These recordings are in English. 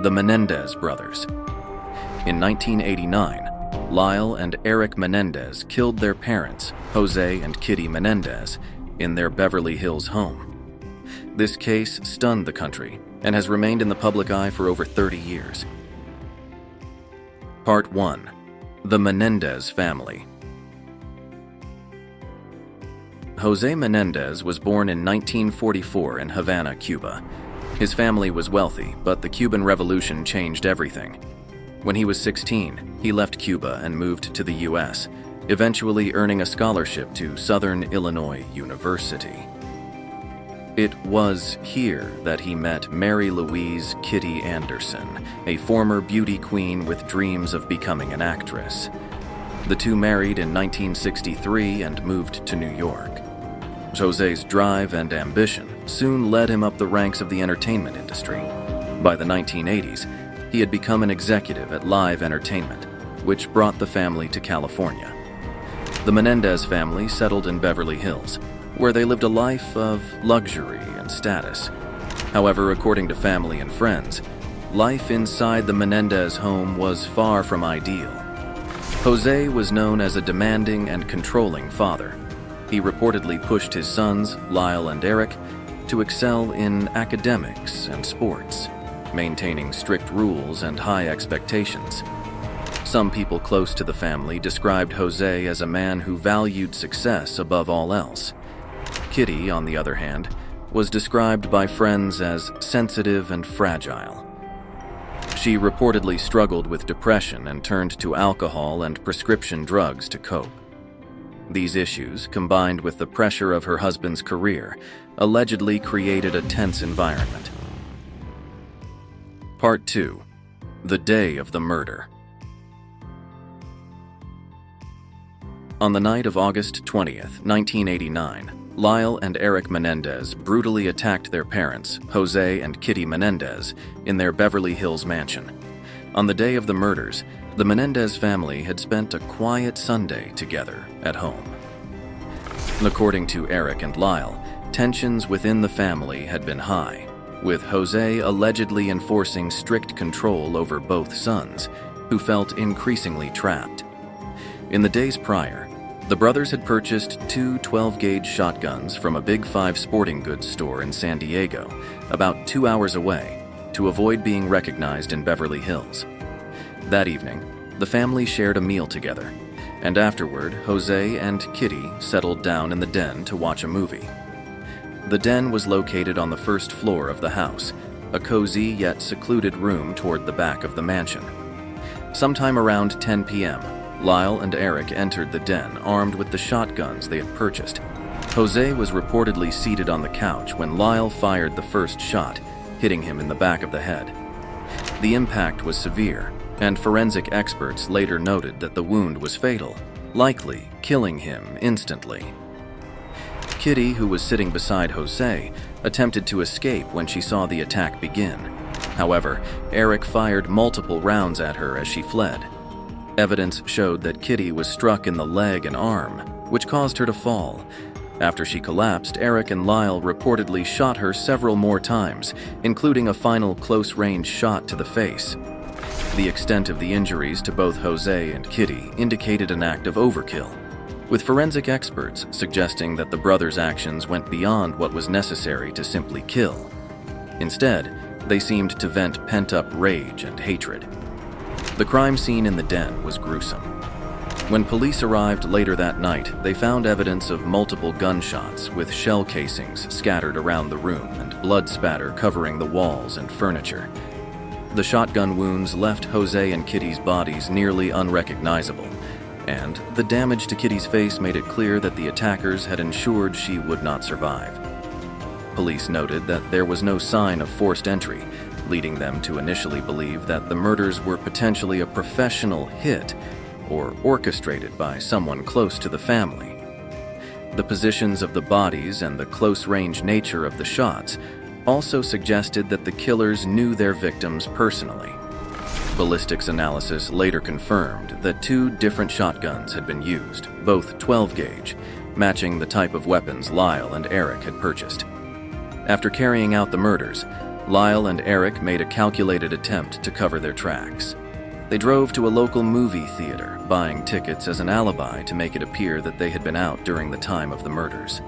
the Menendez brothers. In 1989, Lyle and Erik Menendez killed their parents, Jose and Kitty Menendez, in their Beverly Hills home. This case stunned the country and has remained in the public eye for over 30 years. Part 1. The Menendez Family. Jose Menendez was born in 1944 in Havana, Cuba. His family was wealthy, but the Cuban Revolution changed everything. When he was 16, he left Cuba and moved to the U.S., eventually earning a scholarship to Southern Illinois University. It was here that he met Mary Louise "Kitty" Anderson, a former beauty queen with dreams of becoming an actress. The two married in 1963 and moved to New York. Jose's drive and ambition soon led him up the ranks of the entertainment industry. By the 1980s, he had become an executive at Live Entertainment, which brought the family to California. The Menendez family settled in Beverly Hills, where they lived a life of luxury and status. However, according to family and friends, life inside the Menendez home was far from ideal. Jose was known as a demanding and controlling father. He reportedly pushed his sons, Lyle and Erik, to excel in academics and sports, maintaining strict rules and high expectations. Some people close to the family described Jose as a man who valued success above all else. Kitty, on the other hand, was described by friends as sensitive and fragile. She reportedly struggled with depression and turned to alcohol and prescription drugs to cope. These issues, combined with the pressure of her husband's career, allegedly created a tense environment. Part 2. The Day of the Murder. On the night of August 20th, 1989, Lyle and Erik Menendez brutally attacked their parents, Jose and Kitty Menendez, in their Beverly Hills mansion. On the day of the murders, the Menendez family had spent a quiet Sunday together at home. According to Erik and Lyle, tensions within the family had been high, with Jose allegedly enforcing strict control over both sons, who felt increasingly trapped. In the days prior, the brothers had purchased two 12-gauge shotguns from a Big 5 sporting goods store in San Diego, about 2 hours away, to avoid being recognized in Beverly Hills. That evening, the family shared a meal together, and afterward, Jose and Kitty settled down in the den to watch a movie. The den was located on the first floor of the house, a cozy yet secluded room toward the back of the mansion. Sometime around 10 p.m., Lyle and Erik entered the den armed with the shotguns they had purchased. Jose was reportedly seated on the couch when Lyle fired the first shot, hitting him in the back of the head. The impact was severe, and forensic experts later noted that the wound was fatal, likely killing him instantly. Kitty, who was sitting beside Jose, attempted to escape when she saw the attack begin. However, Erik fired multiple rounds at her as she fled. Evidence showed that Kitty was struck in the leg and arm, which caused her to fall. After she collapsed, Erik and Lyle reportedly shot her several more times, including a final close-range shot to the face. The extent of the injuries to both Jose and Kitty indicated an act of overkill, with forensic experts suggesting that the brothers' actions went beyond what was necessary to simply kill. Instead, they seemed to vent pent-up rage and hatred. The crime scene in the den was gruesome. When police arrived later that night, they found evidence of multiple gunshots with shell casings scattered around the room and blood spatter covering the walls and furniture. The shotgun wounds left Jose and Kitty's bodies nearly unrecognizable, and the damage to Kitty's face made it clear that the attackers had ensured she would not survive. Police noted that there was no sign of forced entry, leading them to initially believe that the murders were potentially a professional hit or orchestrated by someone close to the family. The positions of the bodies and the close-range nature of the shots also suggested that the killers knew their victims personally. Ballistics analysis later confirmed that two different shotguns had been used, both 12-gauge, matching the type of weapons Lyle and Erik had purchased. After carrying out the murders, Lyle and Erik made a calculated attempt to cover their tracks. They drove to a local movie theater, buying tickets as an alibi to make it appear that they had been out during the time of the murders.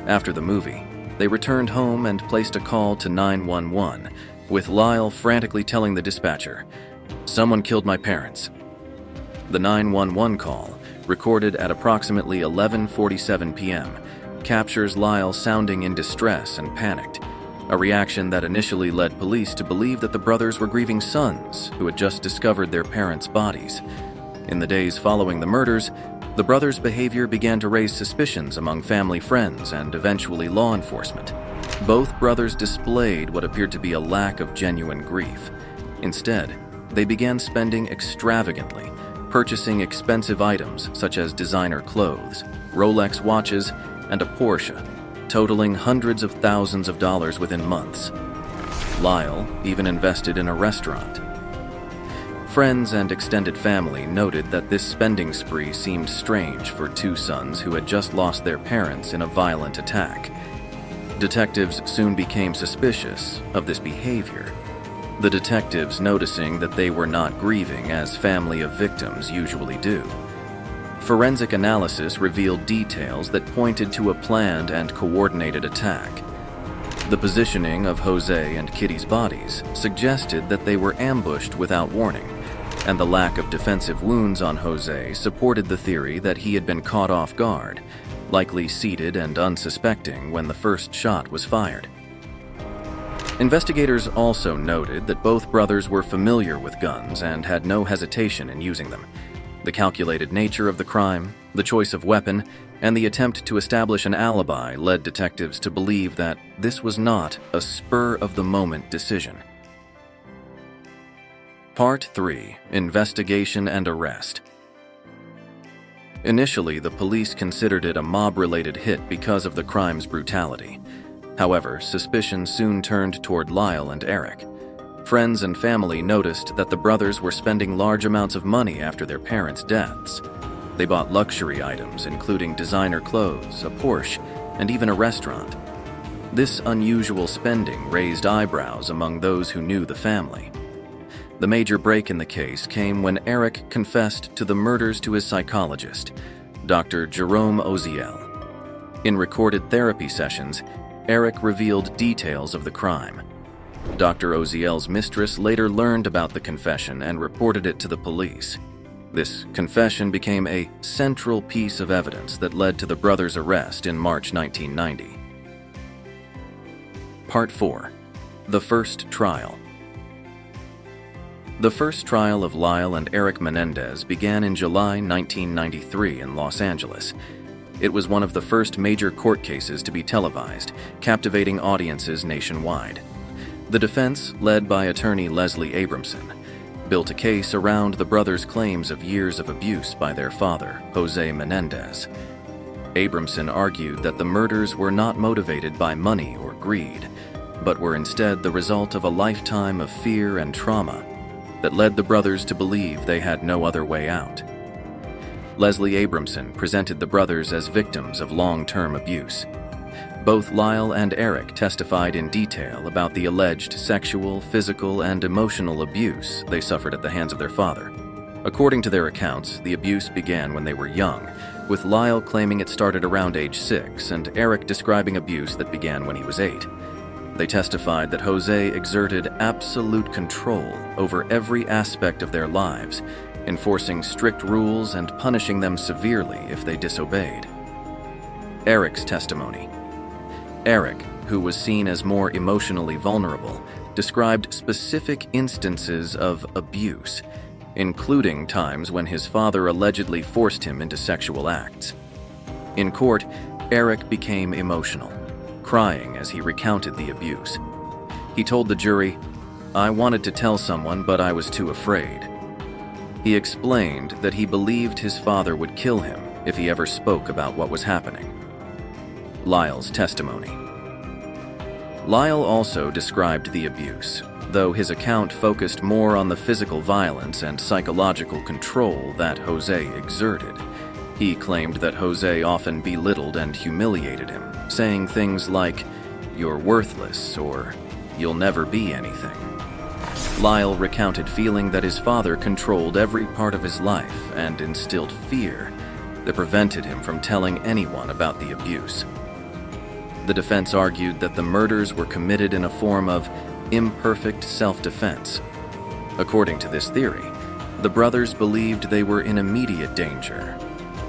After the movie, they returned home and placed a call to 911, with Lyle frantically telling the dispatcher, "Someone killed my parents." The 911 call, recorded at approximately 11:47 p.m., captures Lyle sounding in distress and panicked, a reaction that initially led police to believe that the brothers were grieving sons who had just discovered their parents' bodies. In the days following the murders, the brothers' behavior began to raise suspicions among family friends and eventually law enforcement. Both brothers displayed what appeared to be a lack of genuine grief. Instead, they began spending extravagantly, purchasing expensive items such as designer clothes, Rolex watches, and a Porsche, totaling hundreds of thousands of dollars within months. Lyle even invested in a restaurant. Friends and extended family noted that this spending spree seemed strange for two sons who had just lost their parents in a violent attack. Detectives soon became suspicious of this behavior, the detectives noticing that they were not grieving as family of victims usually do. Forensic analysis revealed details that pointed to a planned and coordinated attack. The positioning of Jose and Kitty's bodies suggested that they were ambushed without warning, and the lack of defensive wounds on Jose supported the theory that he had been caught off guard, likely seated and unsuspecting when the first shot was fired. Investigators also noted that both brothers were familiar with guns and had no hesitation in using them. The calculated nature of the crime, the choice of weapon, and the attempt to establish an alibi led detectives to believe that this was not a spur-of-the-moment decision. Part 3: Investigation and Arrest. Initially, the police considered it a mob-related hit because of the crime's brutality. However, suspicion soon turned toward Lyle and Erik. Friends and family noticed that the brothers were spending large amounts of money after their parents' deaths. They bought luxury items, including designer clothes, a Porsche, and even a restaurant. This unusual spending raised eyebrows among those who knew the family. The major break in the case came when Erik confessed to the murders to his psychologist, Dr. Jerome Oziel. In recorded therapy sessions, Erik revealed details of the crime. Dr. Oziel's mistress later learned about the confession and reported it to the police. This confession became a central piece of evidence that led to the brothers' arrest in March 1990. Part 4: The First Trial. The first trial of Lyle and Erik Menendez began in July 1993 in Los Angeles. It was one of the first major court cases to be televised, captivating audiences nationwide. The defense, led by attorney Leslie Abramson, built a case around the brothers' claims of years of abuse by their father, Jose Menendez. Abramson argued that the murders were not motivated by money or greed, but were instead the result of a lifetime of fear and trauma that led the brothers to believe they had no other way out. Leslie Abramson presented the brothers as victims of long-term abuse. Both Lyle and Erik testified in detail about the alleged sexual, physical, and emotional abuse they suffered at the hands of their father. According to their accounts, the abuse began when they were young, with Lyle claiming it started around age 6 and Erik describing abuse that began when he was 8. They testified that Jose exerted absolute control over every aspect of their lives, enforcing strict rules and punishing them severely if they disobeyed. Erik's testimony. Erik, who was seen as more emotionally vulnerable, described specific instances of abuse, including times when his father allegedly forced him into sexual acts. In court, Erik became emotional, crying as he recounted the abuse. He told the jury, "I wanted to tell someone, but I was too afraid." He explained that he believed his father would kill him if he ever spoke about what was happening. Lyle's testimony. Lyle also described the abuse, though his account focused more on the physical violence and psychological control that Jose exerted. He claimed that Jose often belittled and humiliated him, saying things like, "You're worthless," or "You'll never be anything." Lyle recounted feeling that his father controlled every part of his life and instilled fear that prevented him from telling anyone about the abuse. The defense argued that the murders were committed in a form of imperfect self-defense. According to this theory, the brothers believed they were in immediate danger.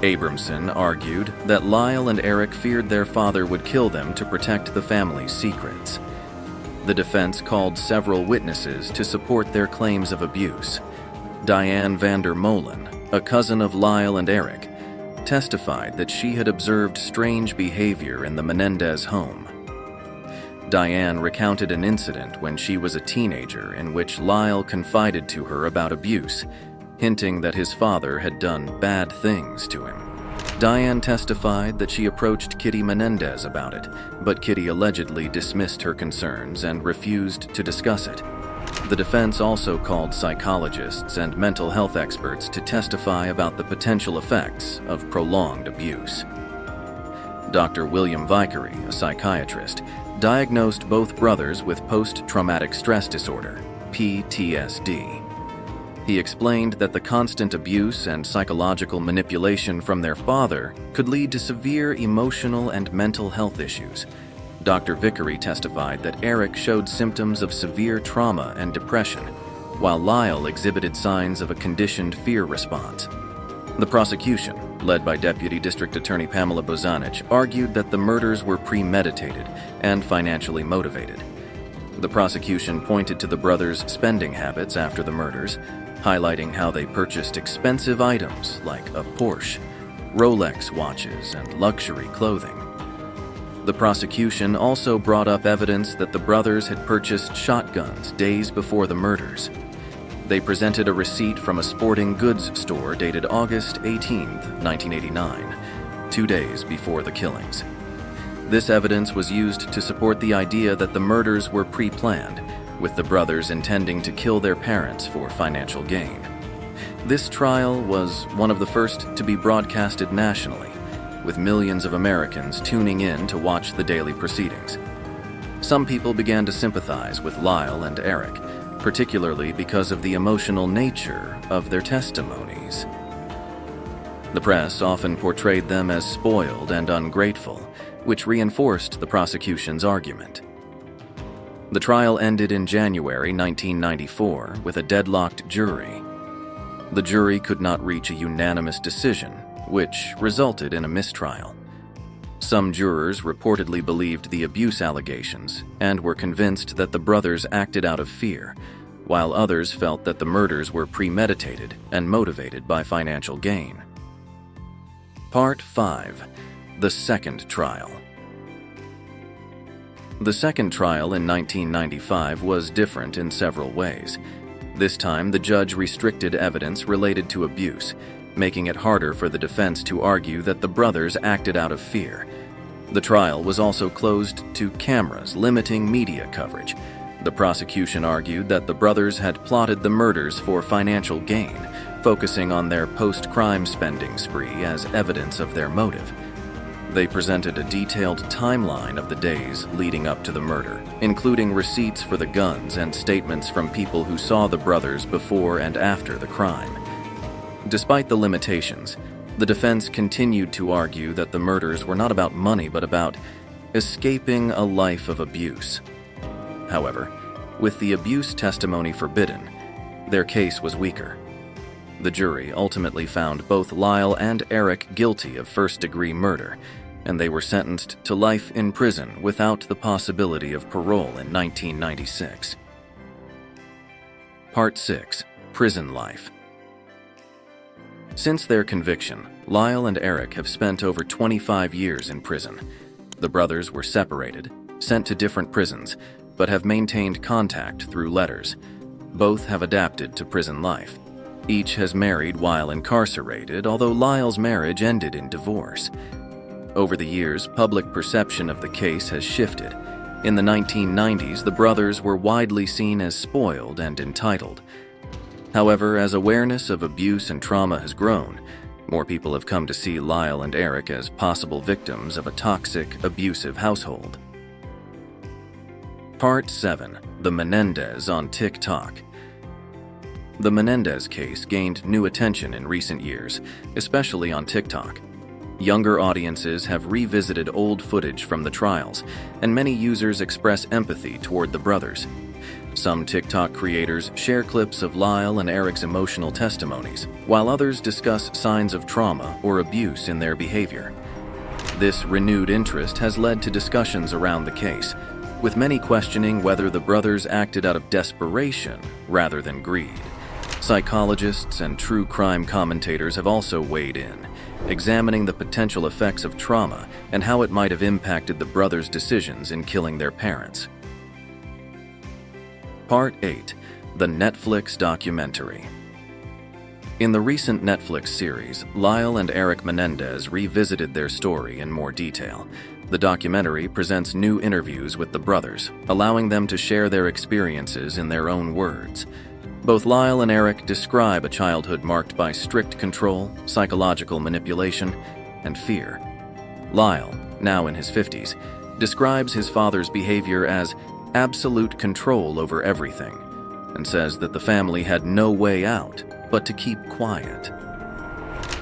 Abramson argued that Lyle and Erik feared their father would kill them to protect the family's secrets. The defense called several witnesses to support their claims of abuse. Diane Vander Molen, a cousin of Lyle and Erik, testified that she had observed strange behavior in the Menendez home. Diane recounted an incident when she was a teenager in which Lyle confided to her about abuse, hinting that his father had done bad things to him. Diane testified that she approached Kitty Menendez about it, but Kitty allegedly dismissed her concerns and refused to discuss it. The defense also called psychologists and mental health experts to testify about the potential effects of prolonged abuse. Dr. William Vickery, a psychiatrist, diagnosed both brothers with post-traumatic stress disorder, PTSD. He explained that the constant abuse and psychological manipulation from their father could lead to severe emotional and mental health issues. Dr. Vickery testified that Erik showed symptoms of severe trauma and depression, while Lyle exhibited signs of a conditioned fear response. The prosecution, led by Deputy District Attorney Pamela Bozanich, argued that the murders were premeditated and financially motivated. The prosecution pointed to the brothers' spending habits after the murders, highlighting how they purchased expensive items like a Porsche, Rolex watches, and luxury clothing. The prosecution also brought up evidence that the brothers had purchased shotguns days before the murders. They presented a receipt from a sporting goods store dated August 18, 1989, 2 days before the killings. This evidence was used to support the idea that the murders were pre-planned, with the brothers intending to kill their parents for financial gain. This trial was one of the first to be broadcasted nationally, with millions of Americans tuning in to watch the daily proceedings. Some people began to sympathize with Lyle and Erik, particularly because of the emotional nature of their testimonies. The press often portrayed them as spoiled and ungrateful, which reinforced the prosecution's argument. The trial ended in January 1994 with a deadlocked jury. The jury could not reach a unanimous decision, which resulted in a mistrial. Some jurors reportedly believed the abuse allegations and were convinced that the brothers acted out of fear, while others felt that the murders were premeditated and motivated by financial gain. Part 5. The Second Trial. The second trial in 1995 was different in several ways. This time, the judge restricted evidence related to abuse, making it harder for the defense to argue that the brothers acted out of fear. The trial was also closed to cameras, limiting media coverage. The prosecution argued that the brothers had plotted the murders for financial gain, focusing on their post-crime spending spree as evidence of their motive. They presented a detailed timeline of the days leading up to the murder, including receipts for the guns and statements from people who saw the brothers before and after the crime. Despite the limitations, the defense continued to argue that the murders were not about money but about escaping a life of abuse. However, with the abuse testimony forbidden, their case was weaker. The jury ultimately found both Lyle and Erik guilty of first-degree murder, and they were sentenced to life in prison without the possibility of parole in 1996. Part 6. Prison Life. Since their conviction, Lyle and Erik have spent over 25 years in prison. The brothers were separated, sent to different prisons, but have maintained contact through letters. Both have adapted to prison life. Each has married while incarcerated, although Lyle's marriage ended in divorce. Over the years, public perception of the case has shifted. In the 1990s, the brothers were widely seen as spoiled and entitled. However, as awareness of abuse and trauma has grown, more people have come to see Lyle and Erik as possible victims of a toxic, abusive household. Part 7. The Menendez on TikTok. The Menendez case gained new attention in recent years, especially on TikTok. Younger audiences have revisited old footage from the trials, and many users express empathy toward the brothers. Some TikTok creators share clips of Lyle and Erik's emotional testimonies, while others discuss signs of trauma or abuse in their behavior. This renewed interest has led to discussions around the case, with many questioning whether the brothers acted out of desperation rather than greed. Psychologists and true crime commentators have also weighed in, examining the potential effects of trauma and how it might have impacted the brothers' decisions in killing their parents. Part 8. The Netflix documentary. In the recent Netflix series, Lyle and Erik Menendez revisited their story in more detail. The documentary presents new interviews with the brothers, allowing them to share their experiences in their own words. Both Lyle and Erik describe a childhood marked by strict control, psychological manipulation, and fear. Lyle, now in his 50s, describes his father's behavior as absolute control over everything, and says that the family had no way out but to keep quiet.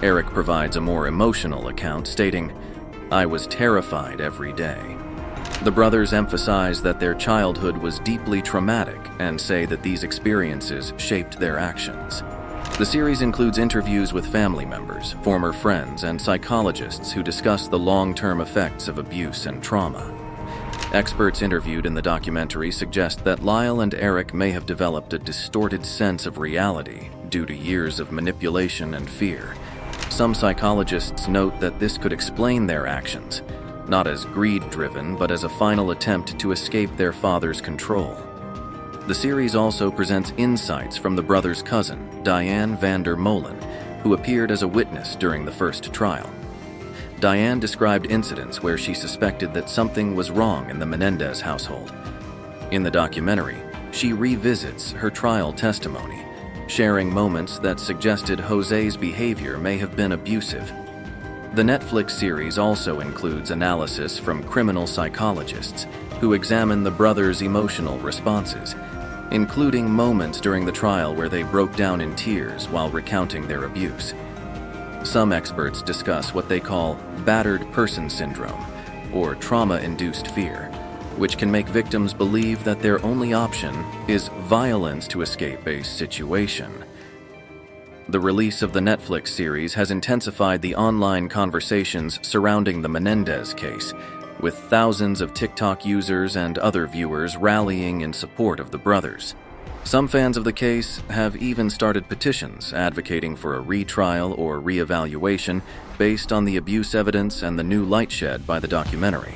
Erik provides a more emotional account, stating, "I was terrified every day." The brothers emphasize that their childhood was deeply traumatic and say that these experiences shaped their actions. The series includes interviews with family members, former friends, and psychologists who discuss the long-term effects of abuse and trauma. Experts interviewed in the documentary suggest that Lyle and Erik may have developed a distorted sense of reality due to years of manipulation and fear. Some psychologists note that this could explain their actions, not as greed-driven, but as a final attempt to escape their father's control. The series also presents insights from the brothers' cousin, Diane Vander Molen, who appeared as a witness during the first trial. Diane described incidents where she suspected that something was wrong in the Menendez household. In the documentary, she revisits her trial testimony, sharing moments that suggested Jose's behavior may have been abusive. The Netflix series also includes analysis from criminal psychologists who examine the brothers' emotional responses, including moments during the trial where they broke down in tears while recounting their abuse. Some experts discuss what they call battered person syndrome, or trauma-induced fear, which can make victims believe that their only option is violence to escape a situation. The release of the Netflix series has intensified the online conversations surrounding the Menendez case, with thousands of TikTok users and other viewers rallying in support of the brothers. Some fans of the case have even started petitions advocating for a retrial or reevaluation based on the abuse evidence and the new light shed by the documentary.